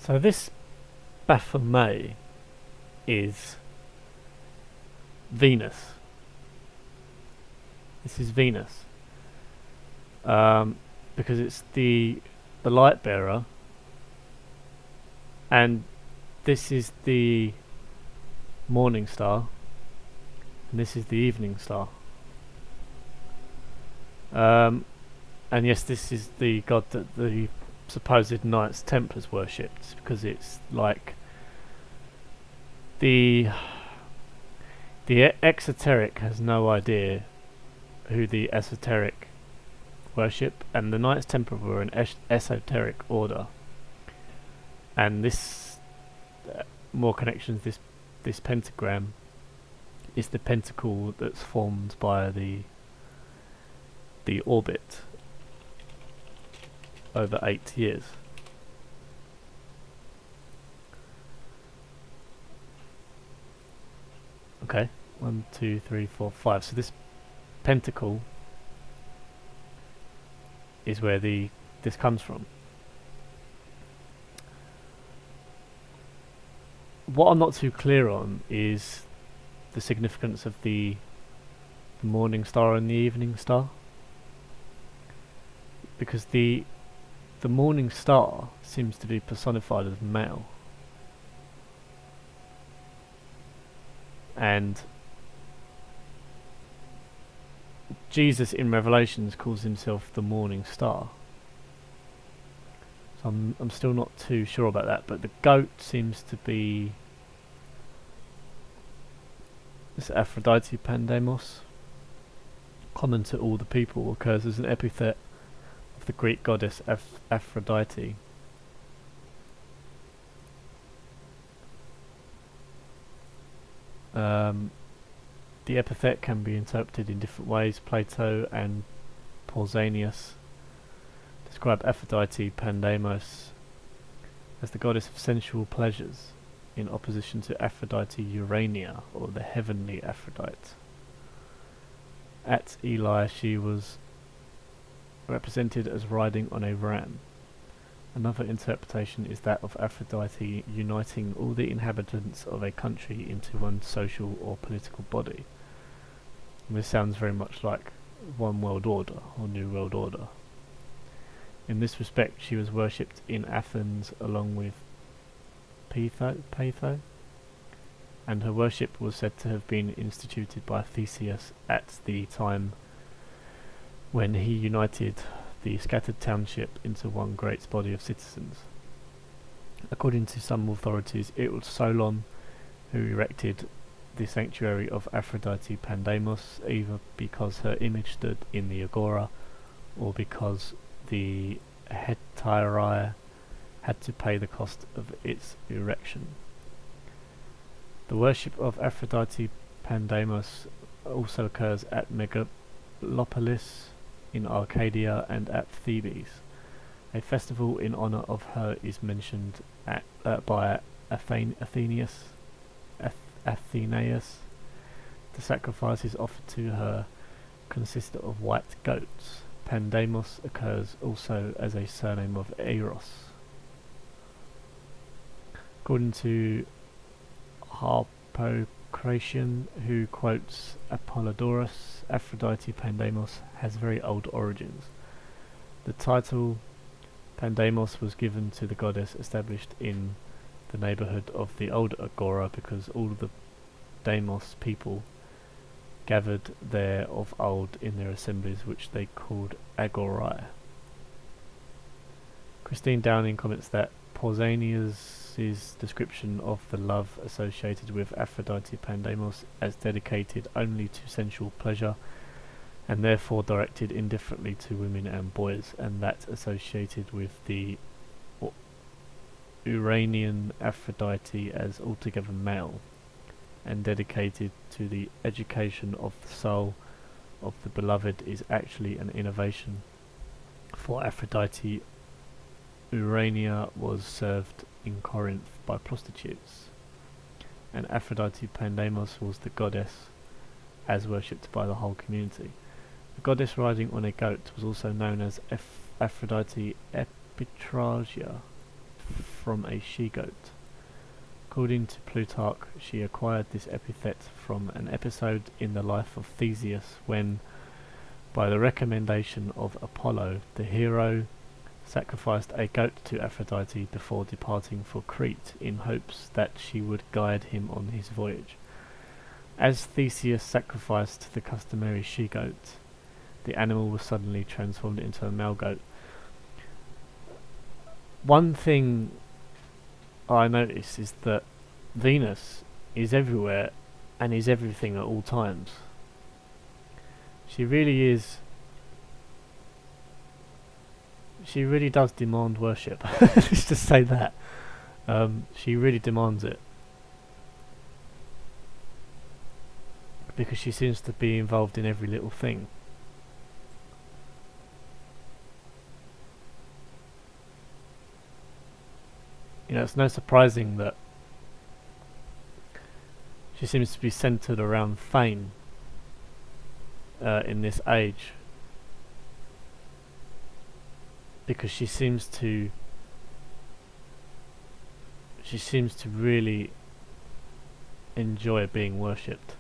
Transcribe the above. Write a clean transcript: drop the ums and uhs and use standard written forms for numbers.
So this Baphomet is Venus. This is Venus, um, because it's the light bearer, and this is the morning star, and this is the evening star. And yes, this is the god that the supposed Knights Templars worshipped, because it's like the exoteric has no idea who the esoteric worship, and the Knights Templar were an esoteric order, and this more connections. This pentagram is the pentacle that's formed by the orbit over 8 years. Okay, 1, 2, 3, 4, 5. So this pentacle is where this comes from. What I'm not too clear on is the significance of the morning star and the evening star, because the morning star seems to be personified as male, and Jesus in Revelations calls himself the morning star. So I'm still not too sure about that, but the goat seems to be this Aphrodite Pandemos, common to all the people, occurs as an epithet of the Greek goddess Aphrodite. The epithet can be interpreted in different ways. Plato and Pausanias describe Aphrodite Pandemos as the goddess of sensual pleasures, in opposition to Aphrodite Urania, or the heavenly Aphrodite. At Eli, she was represented as riding on a ram. Another interpretation is that of Aphrodite uniting all the inhabitants of a country into one social or political body. And this sounds very much like One World Order, or New World Order. In this respect, she was worshipped in Athens along with Peitho, and her worship was said to have been instituted by Theseus at the time when he united the scattered township into one great body of citizens. According to some authorities, it was Solon who erected the sanctuary of Aphrodite Pandemos, either because her image stood in the agora, or because the Hetairai had to pay the cost of its erection. The worship of Aphrodite Pandemos also occurs at Megalopolis in Arcadia and at Thebes. A festival in honour of her is mentioned by Athenaeus. The sacrifices offered to her consisted of white goats. Pandemos occurs also as a surname of Eros. According to Harpocration, who quotes Apollodorus, Aphrodite Pandemos has very old origins. The title Pandemos was given to the goddess established in the neighbourhood of the old agora because all of the Deimos people gathered there of old in their assemblies, which they called agorae. Christine Downing comments that Pausanias' description of the love associated with Aphrodite Pandemos as dedicated only to sensual pleasure and therefore directed indifferently to women and boys, and that associated with the Uranian Aphrodite as altogether male and dedicated to the education of the soul of the beloved is actually an innovation, for Aphrodite Urania was served in Corinth by prostitutes, and Aphrodite Pandemos was the goddess as worshipped by the whole community. The goddess riding on a goat was also known as Aphrodite Epitragia, from a she-goat. According to Plutarch, she acquired this epithet from an episode in the life of Theseus when, by the recommendation of Apollo, the hero sacrificed a goat to Aphrodite before departing for Crete in hopes that she would guide him on his voyage. As Theseus sacrificed the customary she-goat, the animal was suddenly transformed into a male goat. One thing I notice is that Venus is everywhere and is everything at all times. She really is. She really does demand worship. Let's just say that. She really demands it. Because she seems to be involved in every little thing. You know, it's no surprising that she seems to be centered around fame in this age, because she seems to really enjoy being worshipped.